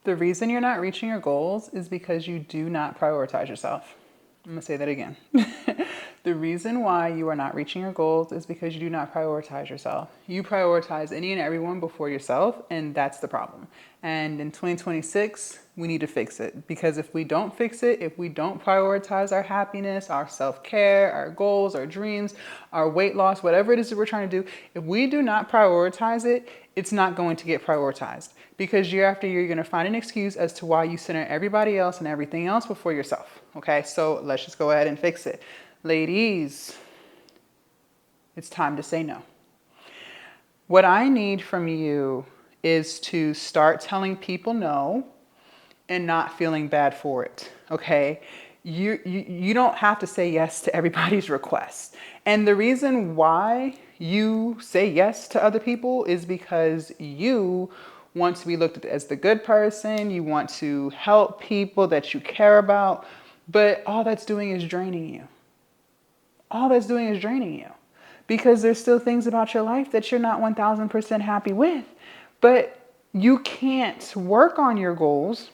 The reason you're not reaching your goals is because you do not prioritize yourself. I'm going to say that again. The reason why you are not reaching your goals is because you do not prioritize yourself. You prioritize any and everyone before yourself, and that's the problem. And in 2026, we need to fix it, because if we don't fix it, if we don't prioritize our happiness, our self-care, our goals, our dreams, our weight loss, whatever it is that we're trying to do, if we do not prioritize it, it's not going to get prioritized, because year after year, you're going to find an excuse as to why you center everybody else and everything else before yourself. Okay, so let's just go ahead and fix it. Ladies, it's time to say no. What I need from you is to start telling people no and not feeling bad for it. Okay, you don't have to say yes to everybody's requests. And the reason why you say yes to other people is because you want to be looked at as the good person. You want to help people that you care about, but all that's doing is draining you. All that's doing is draining you, because there's still things about your life that you're not 1000% happy with. But you can't work on your goals.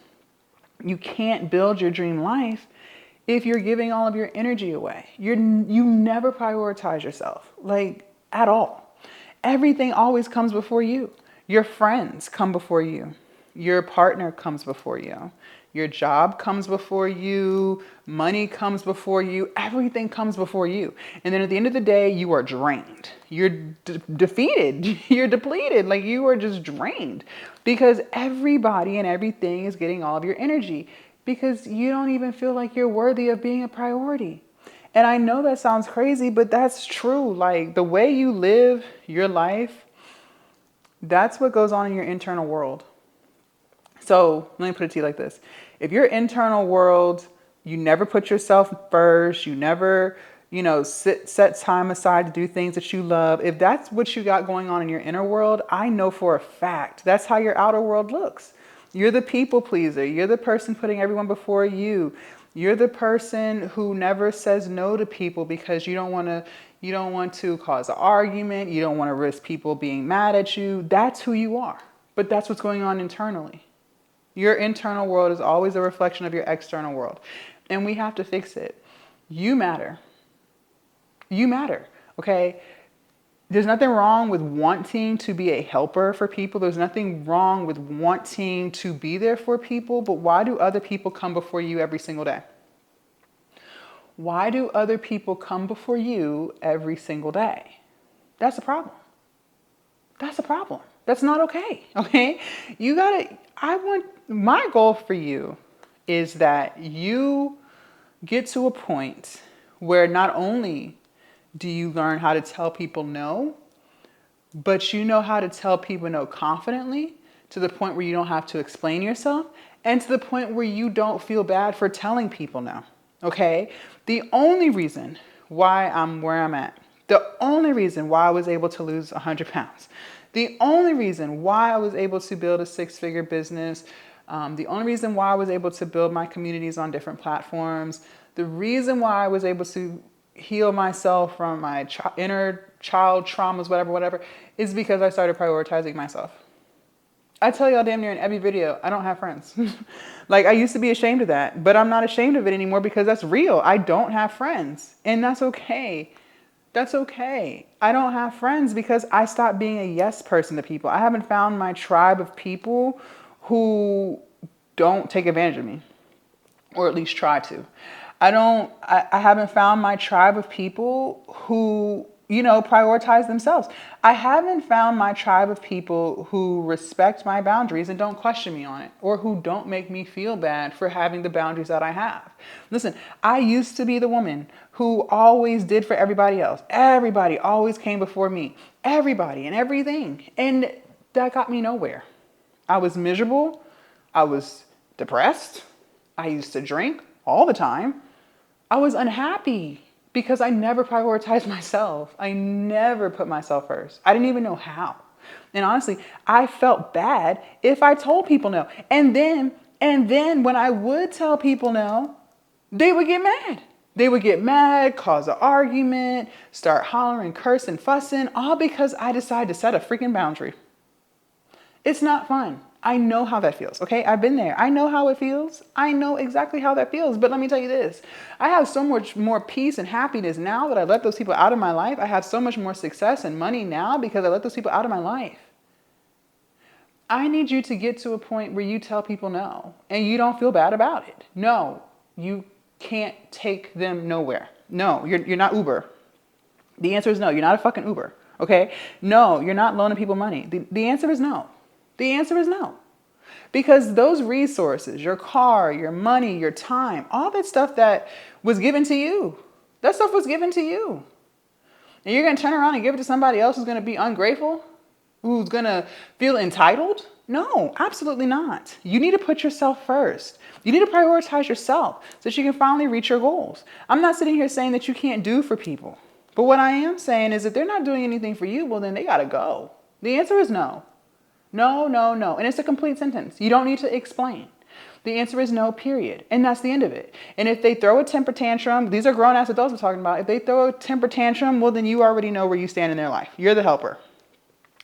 You can't build your dream life if you're giving all of your energy away. You never prioritize yourself, like, at all. Everything always comes before you. Your friends come before you. Your partner comes before you. Your job comes before you. Money comes before you. Everything comes before you. And then at the end of the day, you are drained. You're defeated. You're depleted. Like, you are just drained, because everybody and everything is getting all of your energy, because you don't even feel like you're worthy of being a priority. And I know that sounds crazy, but that's true. Like, the way you live your life, that's what goes on in your internal world. So let me put it to you like this. If your internal world, you never put yourself first, you never, set time aside to do things that you love. If that's what you got going on in your inner world, I know for a fact that's how your outer world looks. You're the people pleaser. You're the person putting everyone before you. You're the person who never says no to people because you don't want to cause an argument. You don't want to risk people being mad at you. That's who you are. But that's what's going on internally. Your internal world is always a reflection of your external world. And we have to fix it. You matter. You matter. Okay? There's nothing wrong with wanting to be a helper for people. There's nothing wrong with wanting to be there for people. But why do other people come before you every single day? Why do other people come before you every single day? That's a problem. That's a problem. That's not okay. Okay? My goal for you is that you get to a point where not only do you learn how to tell people no, but you know how to tell people no confidently, to the point where you don't have to explain yourself, and to the point where you don't feel bad for telling people no. Okay? The only reason why I'm where I'm at, the only reason why I was able to lose 100 pounds, the only reason why I was able to build a 6-figure business, the only reason why I was able to build my communities on different platforms, the reason why I was able to heal myself from my inner child traumas, whatever, is because I started prioritizing myself. I tell y'all damn near in every video, I don't have friends. Like, I used to be ashamed of that, but I'm not ashamed of it anymore, because that's real. I don't have friends, and that's okay. That's okay. I don't have friends because I stopped being a yes person to people. I haven't found my tribe of people who don't take advantage of me, or at least try to. I haven't found my tribe of people who, prioritize themselves. I haven't found my tribe of people who respect my boundaries and don't question me on it, or who don't make me feel bad for having the boundaries that I have. Listen, I used to be the woman who always did for everybody else. Everybody always came before me. Everybody and everything. And that got me nowhere. I was miserable. I was depressed. I used to drink all the time. I was unhappy because I never prioritized myself. I never put myself first. I didn't even know how. And honestly, I felt bad if I told people no. And then when I would tell people no, they would get mad. They would get mad, cause an argument, start hollering, cursing, fussing, all because I decided to set a freaking boundary. It's not fun. I know how that feels, okay? I've been there. I know how it feels. I know exactly how that feels. But let me tell you this. I have so much more peace and happiness now that I let those people out of my life. I have so much more success and money now because I let those people out of my life. I need you to get to a point where you tell people no and you don't feel bad about it. No, you can't take them nowhere. No, you're not Uber. The answer is no. You're not a fucking Uber, okay? No, you're not loaning people money. The answer is no. The answer is no. Because those resources, your car, your money, your time, all that stuff that was given to you, that stuff was given to you. And you're going to turn around and give it to somebody else who's going to be ungrateful, who's going to feel entitled? No, absolutely not. You need to put yourself first. You need to prioritize yourself so that you can finally reach your goals. I'm not sitting here saying that you can't do for people. But what I am saying is if they're not doing anything for you, well, then they got to go. The answer is no. No, no, no. And it's a complete sentence. You don't need to explain. The answer is no, period. And that's the end of it. And if they throw a temper tantrum, these are grown-ass adults we're talking about. If they throw a temper tantrum, well, then you already know where you stand in their life. You're the helper.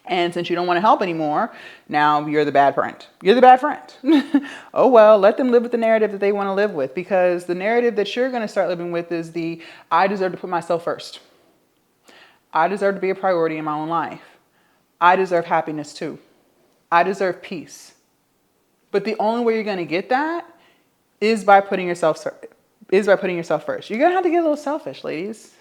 And since you don't want to help anymore, now you're the bad friend. You're the bad friend. Oh, well, let them live with the narrative that they want to live with, because the narrative that you're going to start living with is I deserve to put myself first. I deserve to be a priority in my own life. I deserve happiness too. I deserve peace. But the only way you're going to get that is by putting yourself first. You're going to have to get a little selfish, ladies.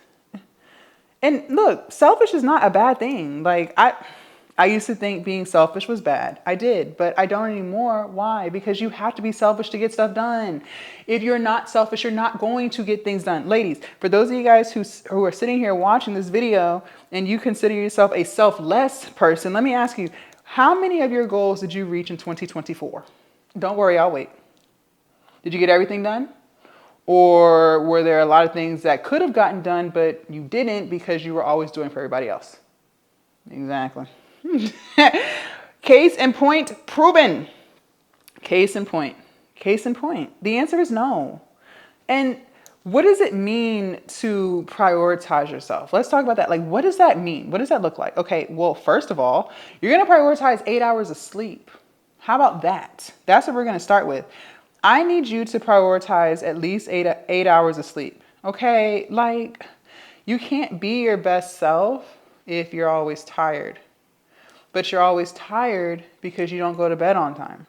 And look, selfish is not a bad thing. Like I used to think being selfish was bad. I did, but I don't anymore. Why? Because you have to be selfish to get stuff done. If you're not selfish, you're not going to get things done. Ladies, for those of you guys who are sitting here watching this video and you consider yourself a selfless person, let me ask you, how many of your goals did you reach in 2024? Don't worry, I'll wait. Did you get everything done? Or were there a lot of things that could have gotten done, but you didn't because you were always doing for everybody else? Exactly. Case in point proven. Case in point. Case in point. The answer is no. And what does it mean to prioritize yourself? Let's talk about that. Like, what does that mean? What does that look like? Okay, well, first of all, you're going to prioritize 8 hours of sleep. How about that? That's what we're going to start with. I need you to prioritize at least eight hours of sleep. Okay, like you can't be your best self if you're always tired. But you're always tired because you don't go to bed on time.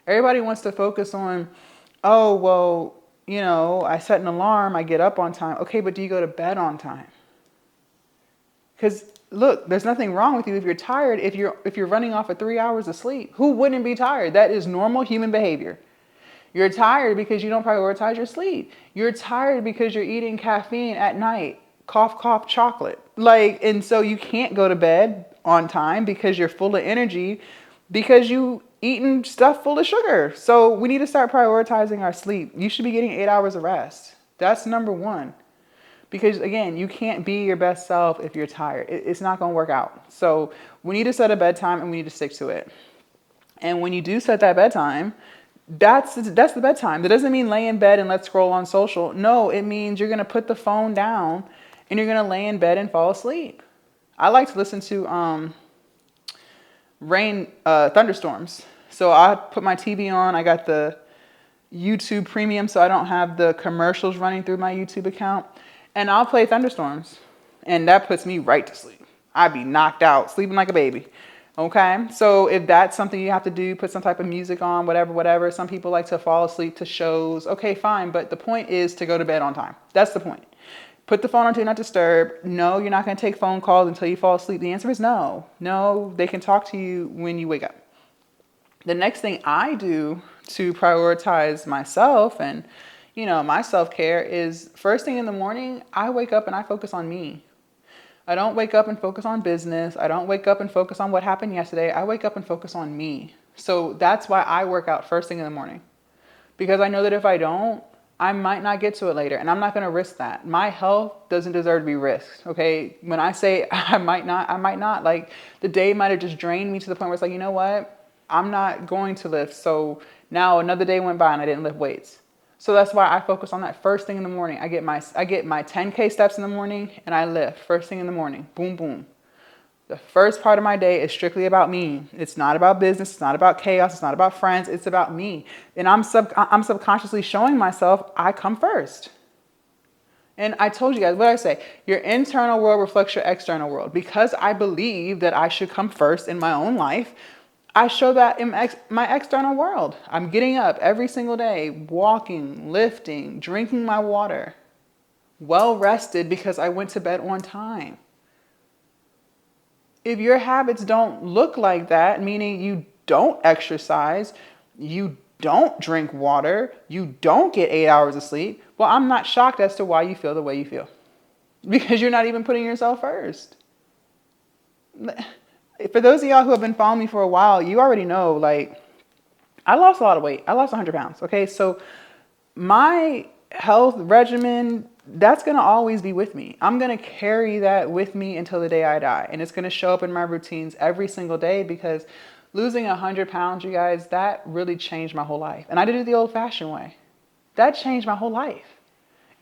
Everybody wants to focus on, oh, well, you know, I set an alarm, I get up on time. Okay, but do you go to bed on time? Because look, there's nothing wrong with you if you're tired, if you're running off of 3 hours of sleep. Who wouldn't be tired? That is normal human behavior. You're tired because you don't prioritize your sleep. You're tired because you're eating caffeine at night. Cough, cough, chocolate. And so you can't go to bed on time because you're full of energy because you eating stuff full of sugar. So we need to start prioritizing our sleep. You should be getting 8 hours of rest. That's number one. Because again, you can't be your best self if you're tired. It's not going to work out. So we need to set a bedtime and we need to stick to it. And when you do set that bedtime, that's the bedtime. That doesn't mean lay in bed and let's scroll on social. No, it means you're going to put the phone down and you're going to lay in bed and fall asleep. I like to listen to thunderstorms. So I put my TV on. I got the YouTube Premium, so I don't have the commercials running through my YouTube account. And I'll play thunderstorms. And that puts me right to sleep. I'd be knocked out, sleeping like a baby. Okay, so if that's something you have to do, put some type of music on, whatever. Some people like to fall asleep to shows. Okay, fine. But the point is to go to bed on time. That's the point. Put the phone on Do Not Disturb. No, you're not going to take phone calls until you fall asleep. The answer is no. No, they can talk to you when you wake up. The next thing I do to prioritize myself and, my self-care is first thing in the morning, I wake up and I focus on me. I don't wake up and focus on business. I don't wake up and focus on what happened yesterday. I wake up and focus on me. So that's why I work out first thing in the morning. Because I know that if I don't, I might not get to it later. And I'm not going to risk that. My health doesn't deserve to be risked. Okay. When I say I might not. Like the day might have just drained me to the point where it's like, you know what? I'm not going to lift. So now another day went by and I didn't lift weights. So that's why I focus on that first thing in the morning. I get my 10K steps in the morning and I lift first thing in the morning. Boom, boom. The first part of my day is strictly about me. It's not about business. It's not about chaos. It's not about friends. It's about me. And I'm subconsciously showing myself I come first. And I told you guys, what did I say? Your internal world reflects your external world. Because I believe that I should come first in my own life, I show that in my external world. I'm getting up every single day, walking, lifting, drinking my water, well rested because I went to bed on time. If your habits don't look like that, meaning you don't exercise, you don't drink water, you don't get 8 hours of sleep, well, I'm not shocked as to why you feel the way you feel. Because you're not even putting yourself first. For those of y'all who have been following me for a while, you already know, like, I lost a lot of weight. I lost 100 pounds. Okay. So my health regimen, that's going to always be with me. I'm going to carry that with me until the day I die. And it's going to show up in my routines every single day because losing 100 pounds, you guys, that really changed my whole life. And I did it the old fashioned way. That changed my whole life.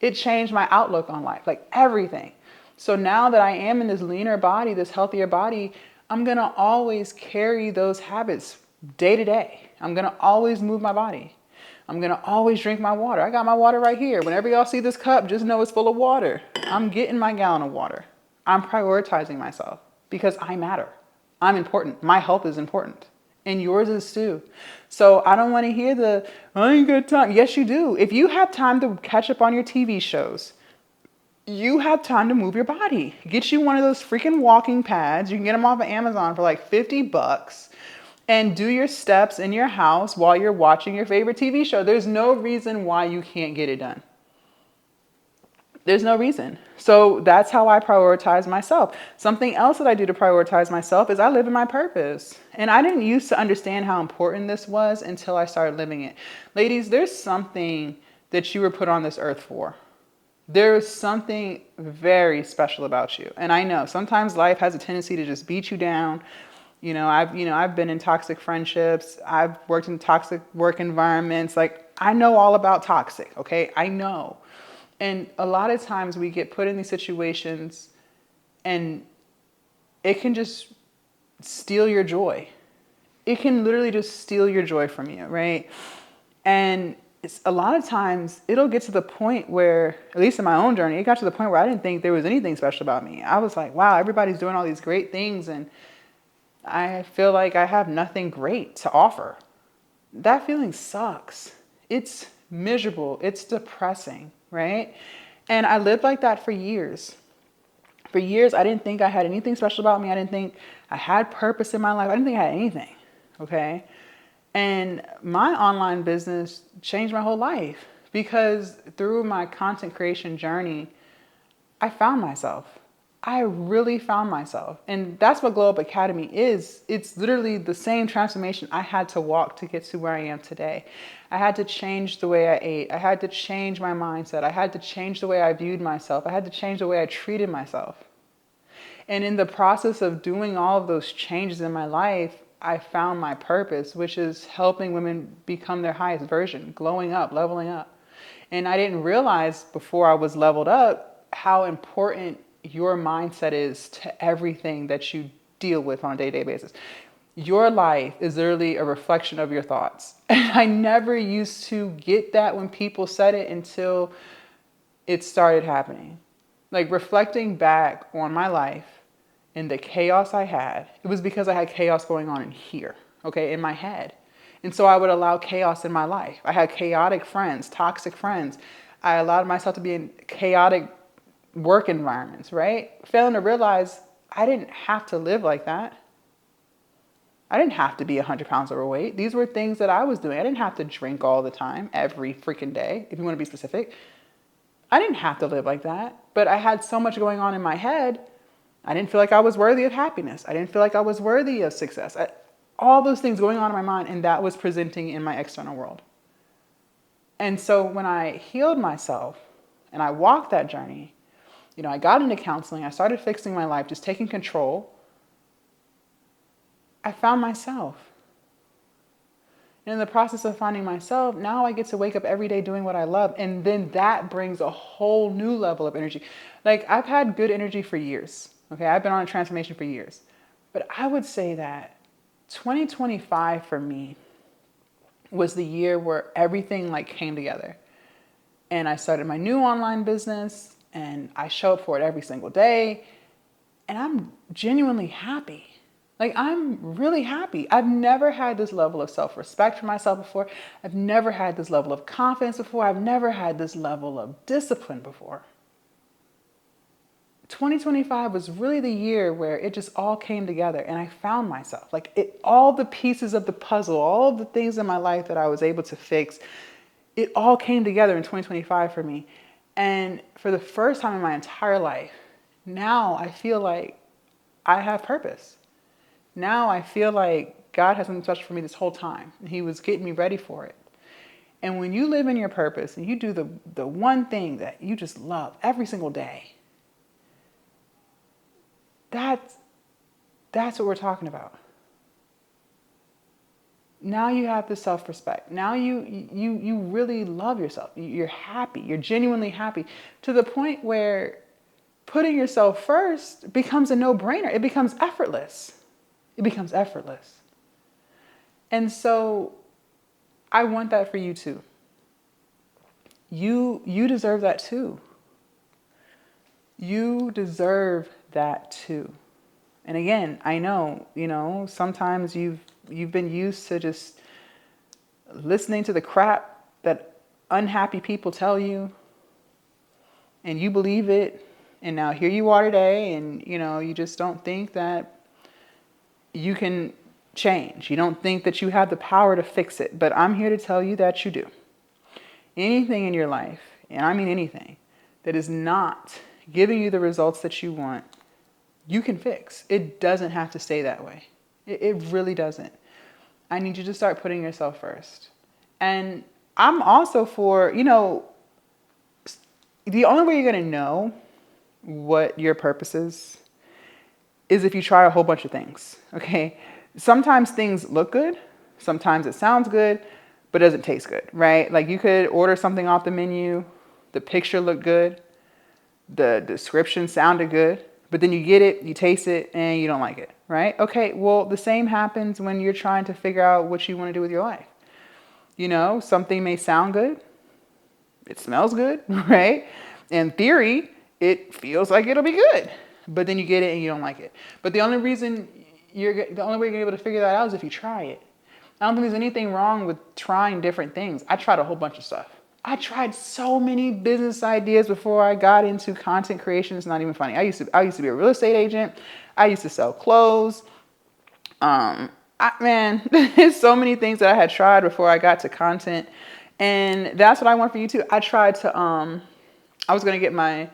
It changed my outlook on life, like everything. So now that I am in this leaner body, this healthier body, I'm going to always carry those habits day to day. I'm going to always move my body. I'm going to always drink my water. I got my water right here. Whenever y'all see this cup, just know it's full of water. I'm getting my gallon of water. I'm prioritizing myself because I matter. I'm important. My health is important. And yours is too. So I don't want to hear I ain't got time. Yes, you do. If you have time to catch up on your TV shows, you have time to move your body. Get you one of those freaking walking pads. You can get them off of Amazon for like $50 and do your steps in your house while you're watching your favorite TV show. There's no reason why you can't get it done. There's no reason. So that's how I prioritize myself. Something else that I do to prioritize myself is I live in my purpose. And I didn't used to understand how important this was until I started living it. Ladies, there's something that you were put on this earth for. There's something very special about you. And I know sometimes life has a tendency to just beat you down. I've been in toxic friendships. I've worked in toxic work environments. Like, I know all about toxic, okay? I know. And a lot of times we get put in these situations and it can just steal your joy. It can literally just steal your joy from you, right? And a lot of times it'll get to the point where, at least in my own journey, it got to the point where I didn't think there was anything special about me. I was like, wow, everybody's doing all these great things and I feel like I have nothing great to offer. That feeling sucks. It's miserable. It's depressing, right? And I lived like that for years. For years, I didn't think I had anything special about me. I didn't think I had purpose in my life. I didn't think I had anything, okay? And my online business changed my whole life because through my content creation journey, I found myself. I really found myself. And that's what Glow Up Academy is. It's literally the same transformation I had to walk to get to where I am today. I had to change the way I ate. I had to change my mindset. I had to change the way I viewed myself. I had to change the way I treated myself. And in the process of doing all of those changes in my life, I found my purpose, which is helping women become their highest version, glowing up, leveling up. And I didn't realize before I was leveled up how important your mindset is to everything that you deal with on a day-to-day basis. Your life is literally a reflection of your thoughts. And I never used to get that when people said it until it started happening. Like reflecting back on my life and the chaos I had, it was because I had chaos going on in here, okay, in my head. And so I would allow chaos in my life. I had chaotic friends, toxic friends. I allowed myself to be in chaotic work environments, right? Failing to realize I didn't have to live like that. I didn't have to be 100 pounds overweight. These were things that I was doing. I didn't have to drink all the time, every freaking day, if you want to be specific. I didn't have to live like that, but I had so much going on in my head. I didn't feel like I was worthy of happiness. I didn't feel like I was worthy of success. All those things going on in my mind, and that was presenting in my external world. And so when I healed myself and I walked that journey, I got into counseling, I started fixing my life, just taking control, I found myself. And in the process of finding myself, now I get to wake up every day doing what I love. And then that brings a whole new level of energy. Like, I've had good energy for years. Okay, I've been on a transformation for years. But I would say that 2025 for me was the year where everything like came together. And I started my new online business and I show up for it every single day. And I'm genuinely happy. Like, I'm really happy. I've never had this level of self-respect for myself before. I've never had this level of confidence before. I've never had this level of discipline before. 2025 was really the year where it just all came together and I found myself. Like, all the pieces of the puzzle, all the things in my life that I was able to fix, it all came together in 2025 for me. And for the first time in my entire life, now I feel like I have purpose. Now I feel like God has something special for me this whole time. And He was getting me ready for it. And when you live in your purpose and you do the one thing that you just love every single day, that's what we're talking about. Now you have the self-respect. Now you really love yourself. You're happy. You're genuinely happy to the point where putting yourself first becomes a no-brainer. It becomes effortless. It becomes effortless. And so I want that for you too. You deserve that too. You deserve that too. And again, I know, sometimes you've been used to just listening to the crap that unhappy people tell you and you believe it. And now here you are today and, you just don't think that you can change. You don't think that you have the power to fix it. But I'm here to tell you that you do. Anything in your life, and I mean anything, that is not giving you the results that you want, you can fix. It doesn't have to stay that way. It really doesn't. I need you to start putting yourself first. And I'm also for, the only way you're going to know what your purpose is if you try a whole bunch of things, okay? Sometimes things look good. Sometimes it sounds good, but doesn't taste good, right? Like you could order something off the menu, the picture looked good, the description sounded good, but then you get it, you taste it, and you don't like it, right? Okay, well, the same happens when you're trying to figure out what you want to do with your life. Something may sound good, it smells good, right? In theory, it feels like it'll be good, but then you get it and you don't like it. But the only way you're going to be able to figure that out is if you try it. I don't think there's anything wrong with trying different things. I tried a whole bunch of stuff. I tried so many business ideas before I got into content creation. It's not even funny. I used to be a real estate agent. I used to sell clothes. There's so many things that I had tried before I got to content. And that's what I want for you too. I tried to, I was going to get my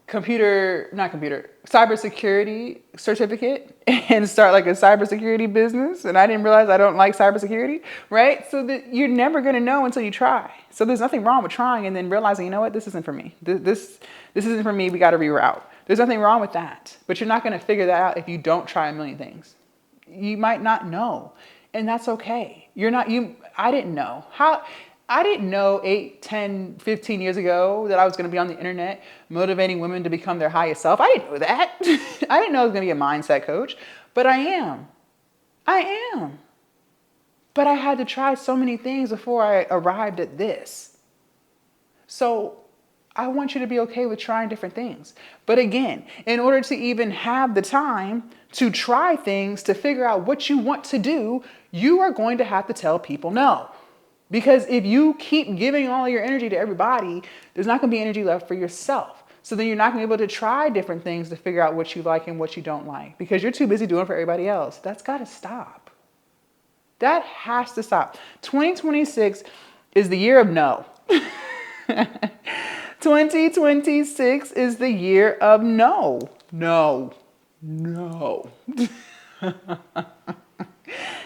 cybersecurity certificate and start like a cybersecurity business. And I didn't realize I don't like cybersecurity, right? So that you're never going to know until you try. So there's nothing wrong with trying and then realizing, you know what, this isn't for me. This isn't for me. We got to reroute. There's nothing wrong with that, but you're not going to figure that out if you don't try a million things. You might not know, and that's okay. I didn't know. I didn't know 8, 10, 15 years ago that I was going to be on the internet motivating women to become their highest self. I didn't know that. I didn't know I was going to be a mindset coach, but I am. But I had to try so many things before I arrived at this. So I want you to be okay with trying different things. But again, in order to even have the time to try things, to figure out what you want to do, you are going to have to tell people no. Because if you keep giving all your energy to everybody, there's not going to be energy left for yourself. So then you're not going to be able to try different things to figure out what you like and what you don't like because you're too busy doing it for everybody else. That's got to stop. That has to stop. 2026 is the year of no. 2026 is the year of no. No. No.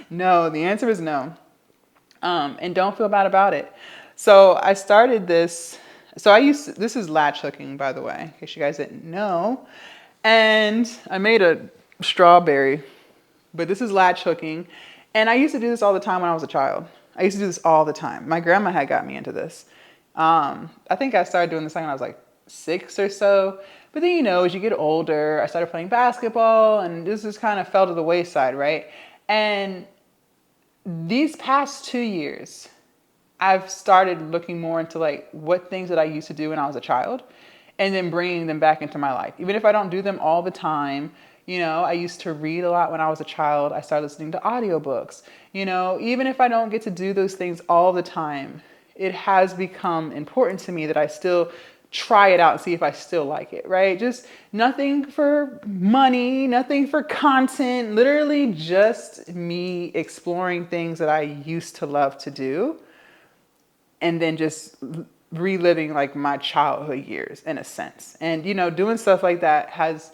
No, the answer is no. And don't feel bad about it. So I started this. This is latch hooking, by the way, in case you guys didn't know. And I made a strawberry, but this is latch hooking. And I used to do this all the time when I was a child. I used to do this all the time. My grandma had got me into this. I think I started doing this when I was like 6 or so. But then, as you get older, I started playing basketball and this just kind of fell to the wayside, right? And these past 2 years, I've started looking more into like what things that I used to do when I was a child and then bringing them back into my life. Even if I don't do them all the time, I used to read a lot when I was a child. I started listening to audiobooks. Even if I don't get to do those things all the time, it has become important to me that I still try it out and see if I still like it, right? Just nothing for money, nothing for content, literally just me exploring things that I used to love to do and then just reliving like my childhood years in a sense. And, doing stuff like that has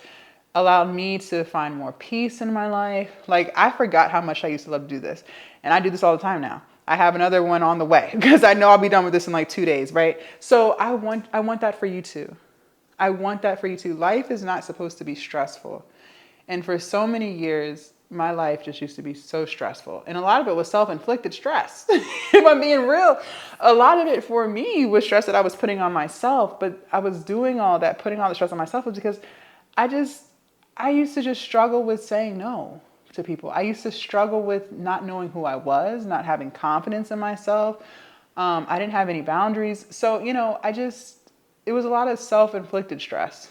allowed me to find more peace in my life. Like I forgot how much I used to love to do this. And I do this all the time now. I have another one on the way because I know I'll be done with this in like 2 days, right? So I want that for you too. I want that for you too. Life is not supposed to be stressful. And for so many years, my life just used to be so stressful. And a lot of it was self-inflicted stress. If I'm being real, a lot of it for me was stress that I was putting on myself. But I was doing all that, putting all the stress on myself was because I used to just struggle with saying no to people. I used to struggle with not knowing who I was, not having confidence in myself. I didn't have any boundaries. So, it was a lot of self-inflicted stress.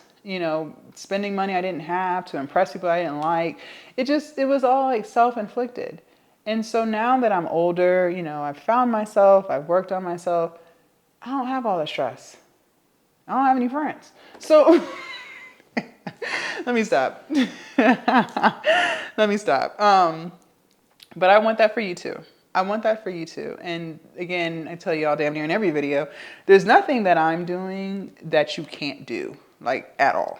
Spending money I didn't have to impress people I didn't like. It was all like self-inflicted. And so now that I'm older, I've found myself, I've worked on myself, I don't have all the stress. I don't have any friends. So let me stop. Let me stop. But I want that for you too. I want that for you too. And again, I tell you all damn near in every video, there's nothing that I'm doing that you can't do, like at all.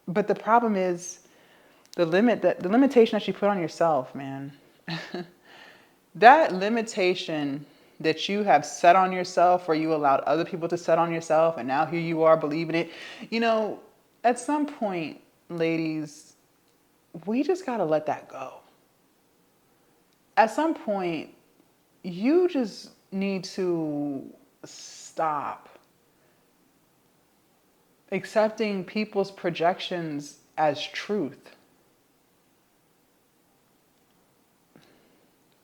But the problem is the limitation that you put on yourself, man. That limitation that you have set on yourself or you allowed other people to set on yourself and now here you are believing it. At some point, ladies, we just got to let that go. At some point, you just need to stop accepting people's projections as truth.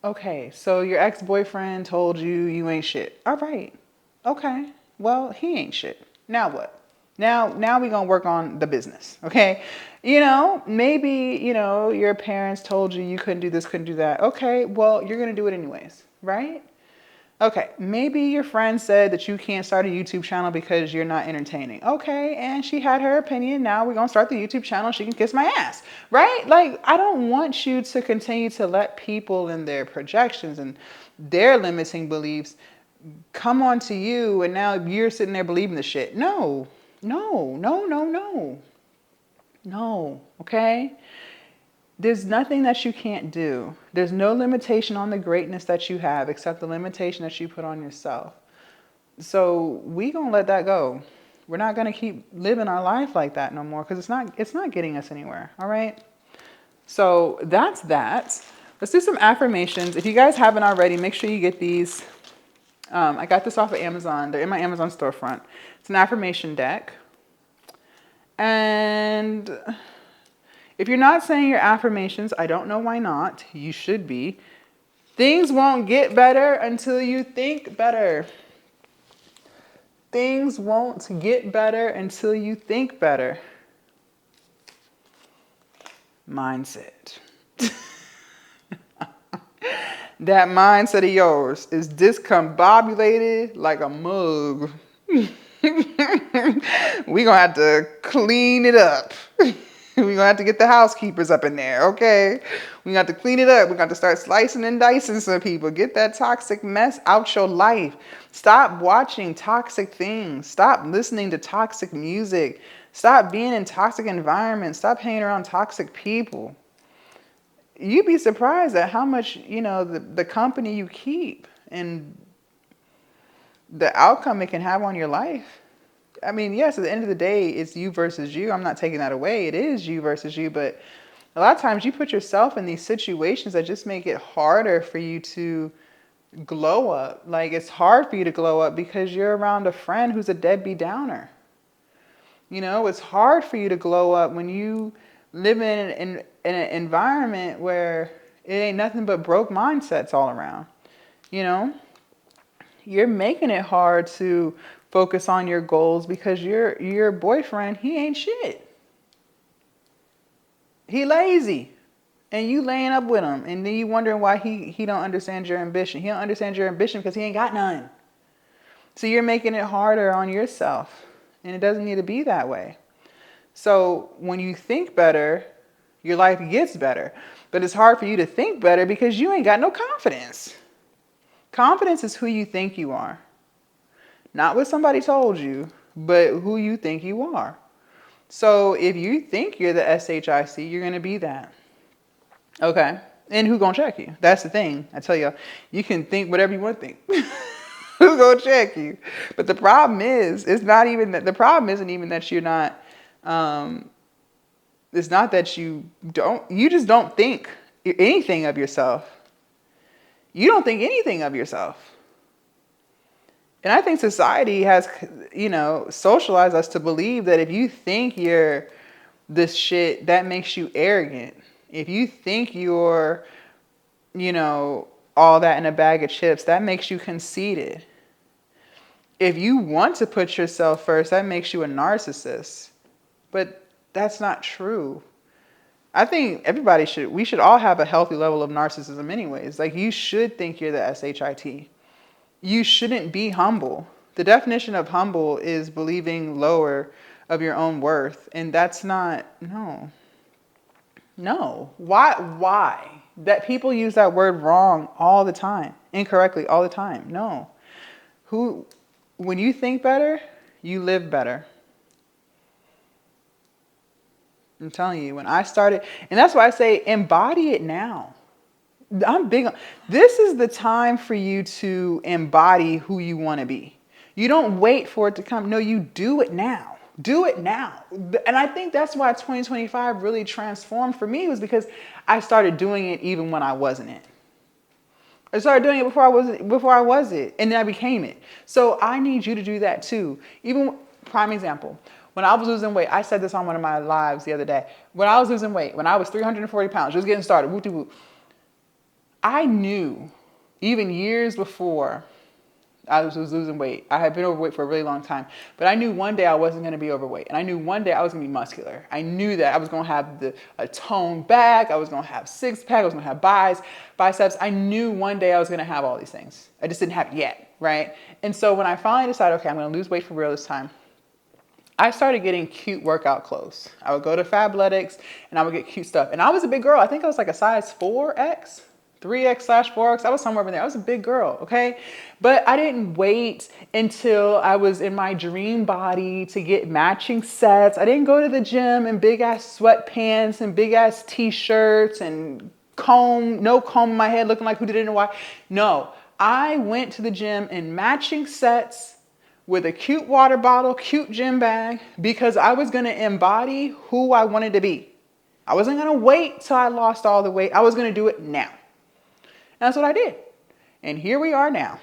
Okay, so your ex-boyfriend told you you ain't shit. All right. Okay. Well, he ain't shit. Now what? Now we're going to work on the business. Okay. Maybe, your parents told you you couldn't do this, couldn't do that. Okay. Well, you're going to do it anyways. Right? Okay. Maybe your friend said that you can't start a YouTube channel because you're not entertaining. Okay. And she had her opinion. Now we're going to start the YouTube channel. She can kiss my ass. Right? Like, I don't want you to continue to let people and their projections and their limiting beliefs come on to you. And now you're sitting there believing the shit. No. Okay? There's nothing that you can't do. There's no limitation on the greatness that you have except the limitation that you put on yourself. So we gonna let that go. We're not gonna keep living our life like that no more because it's not getting us anywhere. All right? So that's that. Let's do some affirmations. If you guys haven't already, make sure you get these. I got this off of Amazon. They're in my Amazon storefront. It's an affirmation deck. And if you're not saying your affirmations, I don't know why not. You should be. Things won't get better until you think better. Things won't get better until you think better. Mindset. That mindset of yours is discombobulated like a mug. We're going to have to clean it up. We're going to have to get the housekeepers up in there, okay? We got to clean it up. We're going to start slicing and dicing some people. Get that toxic mess out your life. Stop watching toxic things. Stop listening to toxic music. Stop being in toxic environments. Stop hanging around toxic people. You'd be surprised at how much, the company you keep and the outcome it can have on your life. I mean, yes, at the end of the day, it's you versus you. I'm not taking that away. It is you versus you. But a lot of times you put yourself in these situations that just make it harder for you to glow up. Like, it's hard for you to glow up because you're around a friend who's a deadbeat downer. You know, it's hard for you to glow up when you live in an environment where it ain't nothing but broke mindsets all around. You know, you're making it hard to focus on your goals because your boyfriend, he ain't shit. He lazy. And you laying up with him, and then you wondering why he don't understand your ambition. He don't understand your ambition because he ain't got none. So you're making it harder on yourself, and it doesn't need to be that way. So when you think better, your life gets better. But it's hard for you to think better because you ain't got no confidence. Confidence is who you think you are. Not what somebody told you, but who you think you are. So if you think you're the SHIC, you're going to be that. Okay. And who gonna check you? That's the thing. I tell you, you can think whatever you want to think. Who gonna check you? But the problem is, it's not even that. The problem isn't even that you're not. It's not that you don't. You just don't think anything of yourself. You don't think anything of yourself. And I think society has, socialized us to believe that if you think you're this shit, that makes you arrogant. If you think you're, all that in a bag of chips, that makes you conceited. If you want to put yourself first, that makes you a narcissist. But that's not true. I think we should all have a healthy level of narcissism anyways. Like, you should think you're the SHIT. You shouldn't be humble. The definition of humble is believing lower of your own worth. And that's not, no. No. Why? That people use that word wrong all the time, incorrectly all the time. No. When you think better, you live better. I'm telling you, when I started, and that's why I say embody it now. I'm big on, this is the time for you to embody who you want to be. You don't wait for it to come. No, you do it now. Do it now. And I think that's why 2025 really transformed for me, was because I started doing it even when I wasn't it. I started doing it before I was it, and then I became it. So I need you to do that too. Even prime example, when I was losing weight, I said this on one of my lives the other day. When I was losing weight, when I was 340 pounds, just getting started, whoop-de-whoop, I knew even years before I was losing weight. I had been overweight for a really long time, but I knew one day I wasn't going to be overweight, and I knew one day I was going to be muscular. I knew that I was going to have a toned back. I was going to have six pack. I was going to have biceps. I knew one day I was going to have all these things. I just didn't have it yet, right? And so when I finally decided, okay, I'm going to lose weight for real this time, I started getting cute workout clothes. I would go to Fabletics and I would get cute stuff. And I was a big girl. I think I was like a size 4X. 3X/4X. I was somewhere over there. I was a big girl, okay? But I didn't wait until I was in my dream body to get matching sets. I didn't go to the gym in big ass sweatpants and big ass t-shirts and no comb in my head looking like who did it and why. No, I went to the gym in matching sets with a cute water bottle, cute gym bag, because I was going to embody who I wanted to be. I wasn't going to wait till I lost all the weight. I was going to do it now. And that's what I did. And here we are now,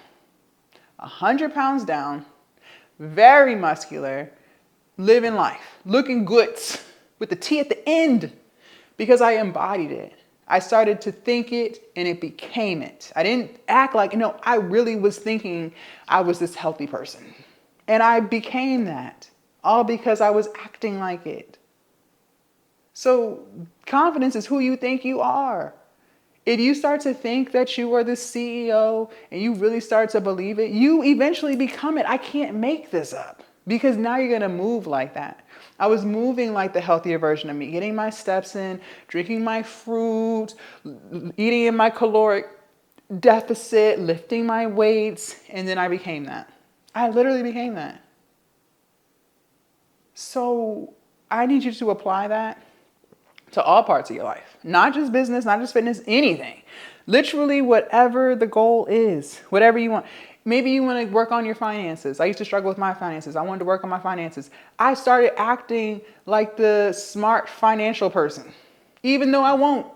100 pounds down, very muscular, living life, looking good with the T at the end, because I embodied it. I started to think it and it became it. I didn't act like, I really was thinking I was this healthy person. And I became that, all because I was acting like it. So confidence is who you think you are. If you start to think that you are the CEO and you really start to believe it, you eventually become it. I can't make this up, because now you're going to move like that. I was moving like the healthier version of me, getting my steps in, drinking my fruit, eating in my caloric deficit, lifting my weights, and then I became that. I literally became that. So I need you to apply that to all parts of your life, not just business, not just fitness, anything. Literally whatever the goal is, whatever you want. Maybe you want to work on your finances. I used to struggle with my finances. I wanted to work on my finances. I started acting like the smart financial person, even though I won't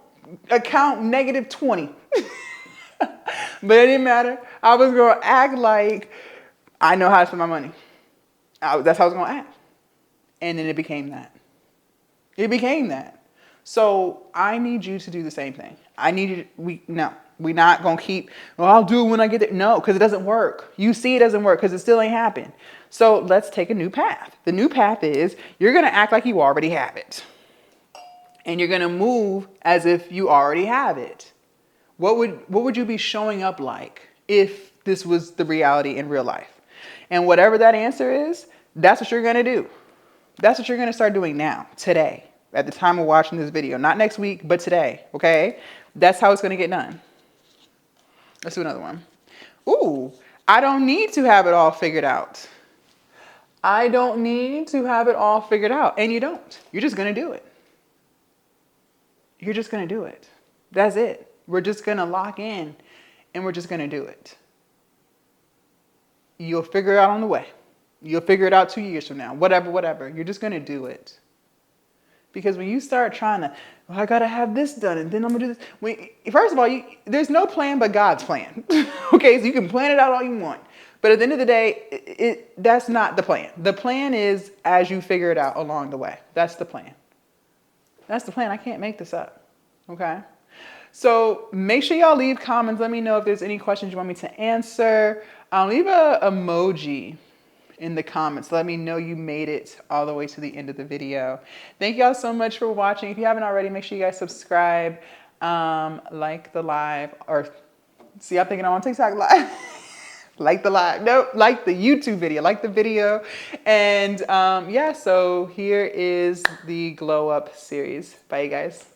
account -20. But it didn't matter. I was going to act like I know how to spend my money. That's how I was going to act. And then it became that. It became that. So I need you to do the same thing. I need you to, we're not going to keep, well, I'll do it when I get there. No, because it doesn't work. You see it doesn't work because it still ain't happened. So let's take a new path. The new path is you're going to act like you already have it. And you're going to move as if you already have it. What would you be showing up like if this was the reality in real life? And whatever that answer is, that's what you're going to do. That's what you're going to start doing now, today, at the time of watching this video. Not next week, but today, okay? That's how it's going to get done. Let's do another one. Ooh, I don't need to have it all figured out. I don't need to have it all figured out. And you don't. You're just going to do it. You're just going to do it. That's it. We're just going to lock in and we're just going to do it. You'll figure it out on the way. You'll figure it out 2 years from now. Whatever. You're just going to do it. Because when you start trying to, well, I got to have this done and then I'm going to do this. First of all, there's no plan but God's plan. Okay, so you can plan it out all you want. But at the end of the day, that's not the plan. The plan is as you figure it out along the way. That's the plan. That's the plan. I can't make this up. Okay? So make sure y'all leave comments. Let me know if there's any questions you want me to answer. Leave a emoji in the comments. Let me know you made it all the way to the end of the video. Thank y'all so much for watching. If you haven't already, make sure you guys subscribe, like the live, or see, I'm thinking I'm on TikTok live. Like the live, no, like the YouTube video, like the video. And yeah, so here is the glow up series. Bye, you guys.